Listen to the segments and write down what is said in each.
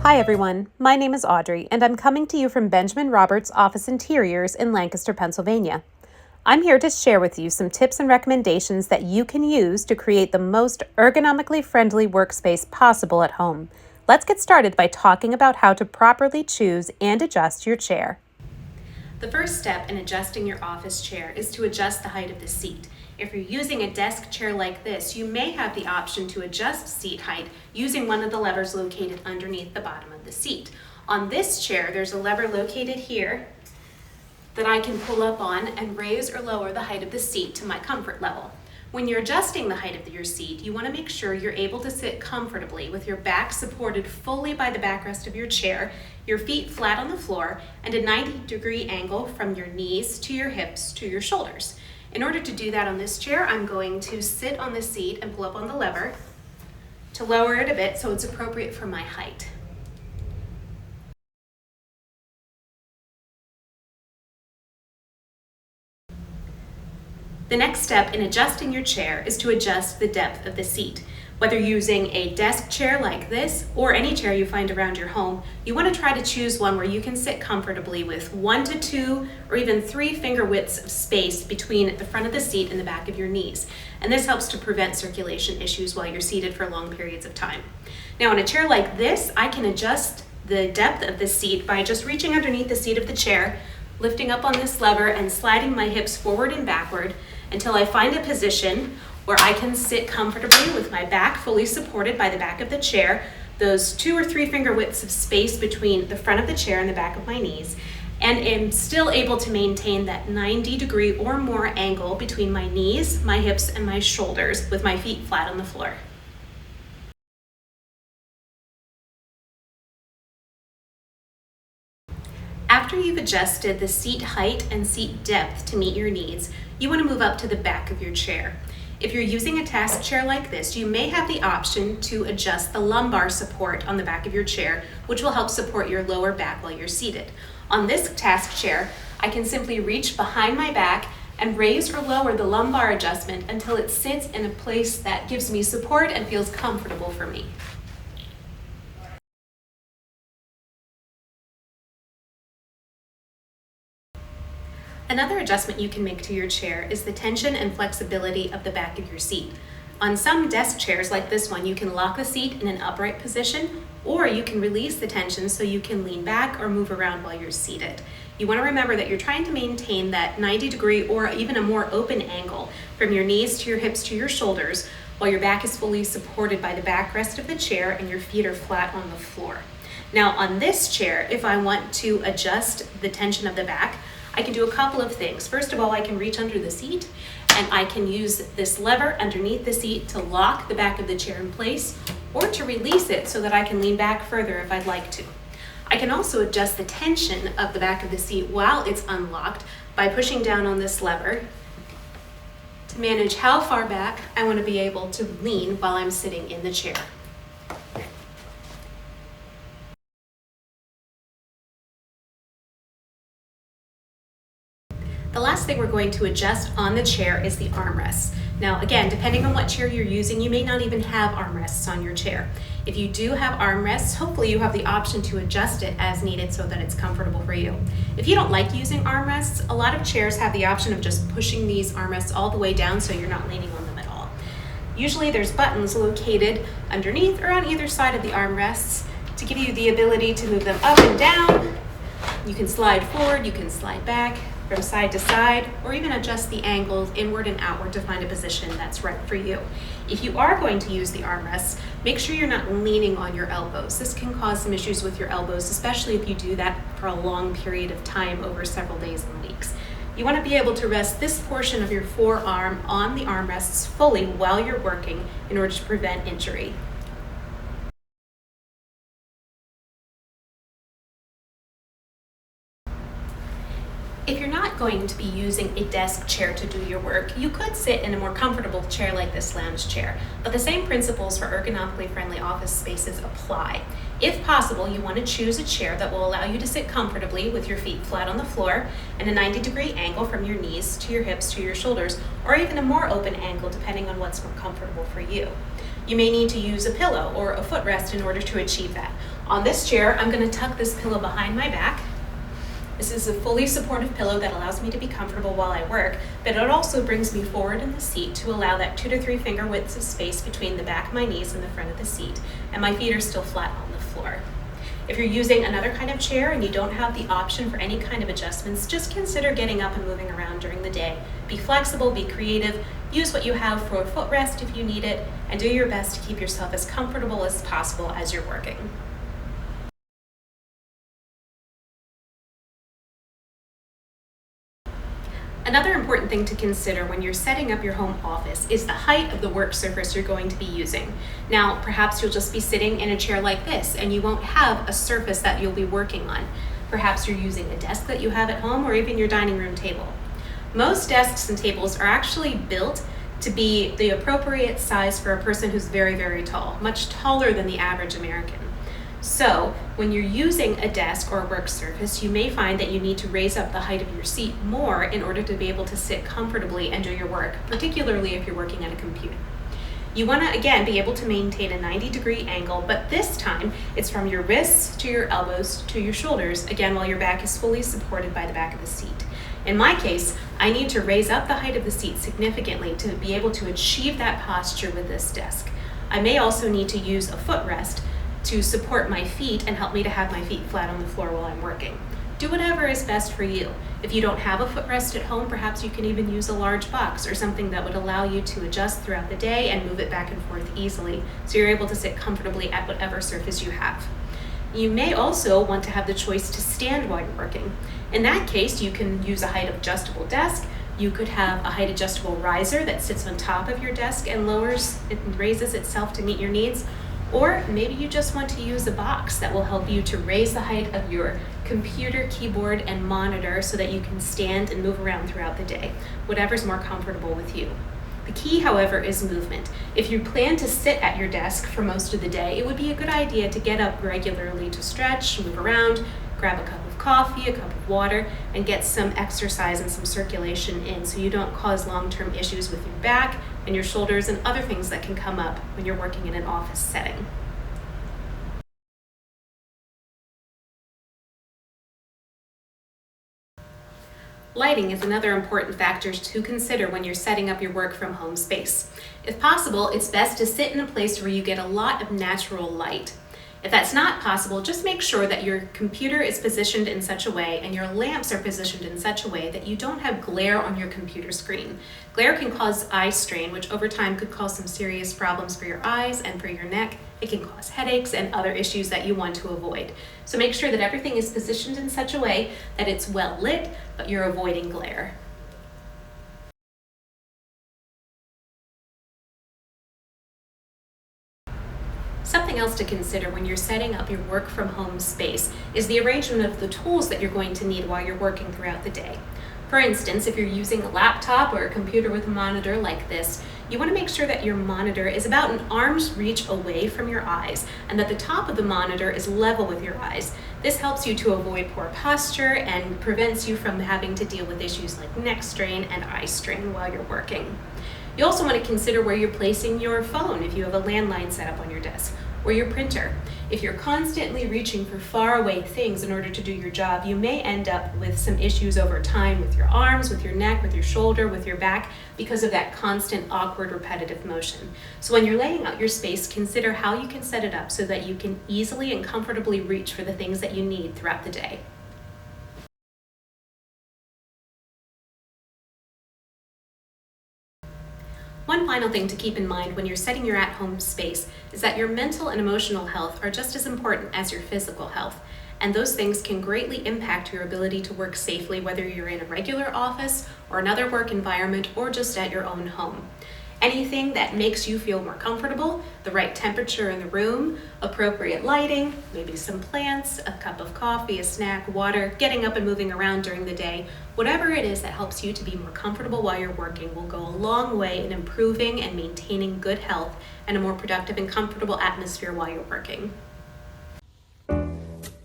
Hi everyone, my name is Audrey and I'm coming to you from Benjamin Roberts Office Interiors in Lancaster, Pennsylvania. I'm here to share with you some tips and recommendations that you can use to create the most ergonomically friendly workspace possible at home. Let's get started by talking about how to properly choose and adjust your chair. The first step in adjusting your office chair is to adjust the height of the seat. If you're using a desk chair like this, you may have the option to adjust seat height using one of the levers located underneath the bottom of the seat. On this chair, there's a lever located here that I can pull up on and raise or lower the height of the seat to my comfort level. When you're adjusting the height of your seat, you want to make sure you're able to sit comfortably with your back supported fully by the backrest of your chair, your feet flat on the floor, and a 90-degree angle from your knees to your hips to your shoulders. In order to do that on this chair, I'm going to sit on the seat and pull up on the lever to lower it a bit so it's appropriate for my height. The next step in adjusting your chair is to adjust the depth of the seat. Whether using a desk chair like this or any chair you find around your home, you want to try to choose one where you can sit comfortably with 1 to 2 or even 3 finger widths of space between the front of the seat and the back of your knees. And this helps to prevent circulation issues while you're seated for long periods of time. Now, in a chair like this, I can adjust the depth of the seat by just reaching underneath the seat of the chair, lifting up on this lever and sliding my hips forward and backward until I find a position where I can sit comfortably with my back fully supported by the back of the chair, those 2 or 3 finger widths of space between the front of the chair and the back of my knees, and am still able to maintain that 90-degree or more angle between my knees, my hips, and my shoulders with my feet flat on the floor. After you've adjusted the seat height and seat depth to meet your needs, you want to move up to the back of your chair. If you're using a task chair like this, you may have the option to adjust the lumbar support on the back of your chair, which will help support your lower back while you're seated. On this task chair, I can simply reach behind my back and raise or lower the lumbar adjustment until it sits in a place that gives me support and feels comfortable for me. Another adjustment you can make to your chair is the tension and flexibility of the back of your seat. On some desk chairs like this one, you can lock the seat in an upright position, or you can release the tension so you can lean back or move around while you're seated. You want to remember that you're trying to maintain that 90-degree or even a more open angle from your knees to your hips to your shoulders while your back is fully supported by the backrest of the chair and your feet are flat on the floor. Now on this chair, if I want to adjust the tension of the back, I can do a couple of things. First of all, I can reach under the seat and I can use this lever underneath the seat to lock the back of the chair in place or to release it so that I can lean back further if I'd like to. I can also adjust the tension of the back of the seat while it's unlocked by pushing down on this lever to manage how far back I want to be able to lean while I'm sitting in the chair. The last thing we're going to adjust on the chair is the armrests. Now again, depending on what chair you're using, you may not even have armrests on your chair. If you do have armrests, hopefully you have the option to adjust it as needed so that it's comfortable for you. If you don't like using armrests, a lot of chairs have the option of just pushing these armrests all the way down so you're not leaning on them at all. Usually there's buttons located underneath or on either side of the armrests to give you the ability to move them up and down. You can slide forward, you can slide back, from side to side, or even adjust the angles inward and outward to find a position that's right for you. If you are going to use the armrests, make sure you're not leaning on your elbows. This can cause some issues with your elbows, especially if you do that for a long period of time over several days and weeks. You want to be able to rest this portion of your forearm on the armrests fully while you're working in order to prevent injury. If you're not going to be using a desk chair to do your work, you could sit in a more comfortable chair like this lounge chair, but the same principles for ergonomically friendly office spaces apply. If possible, you want to choose a chair that will allow you to sit comfortably with your feet flat on the floor and a 90-degree angle from your knees to your hips to your shoulders, or even a more open angle depending on what's more comfortable for you. You may need to use a pillow or a footrest in order to achieve that. On this chair, I'm going to tuck this pillow behind my back. This is a fully supportive pillow that allows me to be comfortable while I work, but it also brings me forward in the seat to allow that 2 to 3 finger widths of space between the back of my knees and the front of the seat, and my feet are still flat on the floor. If you're using another kind of chair and you don't have the option for any kind of adjustments, just consider getting up and moving around during the day. Be flexible, be creative, use what you have for a footrest if you need it, and do your best to keep yourself as comfortable as possible as you're working. Another important thing to consider when you're setting up your home office is the height of the work surface you're going to be using. Now, perhaps you'll just be sitting in a chair like this and you won't have a surface that you'll be working on. Perhaps you're using a desk that you have at home or even your dining room table. Most desks and tables are actually built to be the appropriate size for a person who's very, very tall, much taller than the average American. So when you're using a desk or a work surface, you may find that you need to raise up the height of your seat more in order to be able to sit comfortably and do your work, particularly if you're working at a computer. You want to, again, be able to maintain a 90-degree angle, but this time it's from your wrists to your elbows to your shoulders, again, while your back is fully supported by the back of the seat. In my case, I need to raise up the height of the seat significantly to be able to achieve that posture with this desk. I may also need to use a footrest to support my feet and help me to have my feet flat on the floor while I'm working. Do whatever is best for you. If you don't have a footrest at home, perhaps you can even use a large box or something that would allow you to adjust throughout the day and move it back and forth easily so you're able to sit comfortably at whatever surface you have. You may also want to have the choice to stand while you're working. In that case, you can use a height adjustable desk. You could have a height adjustable riser that sits on top of your desk and raises itself to meet your needs. Or maybe you just want to use a box that will help you to raise the height of your computer, keyboard, and monitor so that you can stand and move around throughout the day, whatever's more comfortable with you. The key, however, is movement. If you plan to sit at your desk for most of the day, it would be a good idea to get up regularly to stretch, move around, grab a cup of coffee, a cup of water, and get some exercise and some circulation in so you don't cause long-term issues with your back and your shoulders and other things that can come up when you're working in an office setting. Lighting is another important factor to consider when you're setting up your work from home space. If possible, it's best to sit in a place where you get a lot of natural light. If that's not possible, just make sure that your computer is positioned in such a way and your lamps are positioned in such a way that you don't have glare on your computer screen. Glare can cause eye strain, which over time could cause some serious problems for your eyes and for your neck. It can cause headaches and other issues that you want to avoid. So make sure that everything is positioned in such a way that it's well lit, but you're avoiding glare. Something else to consider when you're setting up your work from home space is the arrangement of the tools that you're going to need while you're working throughout the day. For instance, if you're using a laptop or a computer with a monitor like this, you want to make sure that your monitor is about an arm's reach away from your eyes and that the top of the monitor is level with your eyes. This helps you to avoid poor posture and prevents you from having to deal with issues like neck strain and eye strain while you're working. You also want to consider where you're placing your phone if you have a landline set up on your desk, or your printer. If you're constantly reaching for faraway things in order to do your job, you may end up with some issues over time with your arms, with your neck, with your shoulder, with your back, because of that constant, awkward, repetitive motion. So when you're laying out your space, consider how you can set it up so that you can easily and comfortably reach for the things that you need throughout the day. One final thing to keep in mind when you're setting your at-home space is that your mental and emotional health are just as important as your physical health, and those things can greatly impact your ability to work safely whether you're in a regular office or another work environment or just at your own home. Anything that makes you feel more comfortable, the right temperature in the room, appropriate lighting, maybe some plants, a cup of coffee, a snack, water, getting up and moving around during the day, whatever it is that helps you to be more comfortable while you're working will go a long way in improving and maintaining good health and a more productive and comfortable atmosphere while you're working.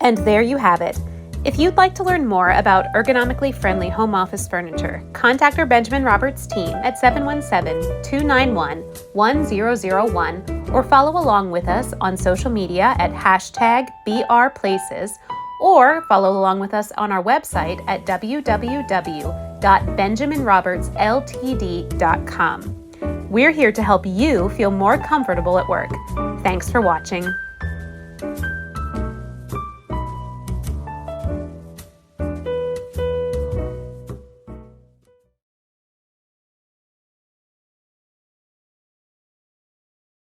And there you have it. If you'd like to learn more about ergonomically friendly home office furniture, contact our Benjamin Roberts team at 717-291-1001 or follow along with us on social media at #BRPlaces or follow along with us on our website at www.benjaminrobertsltd.com. We're here to help you feel more comfortable at work. Thanks for watching.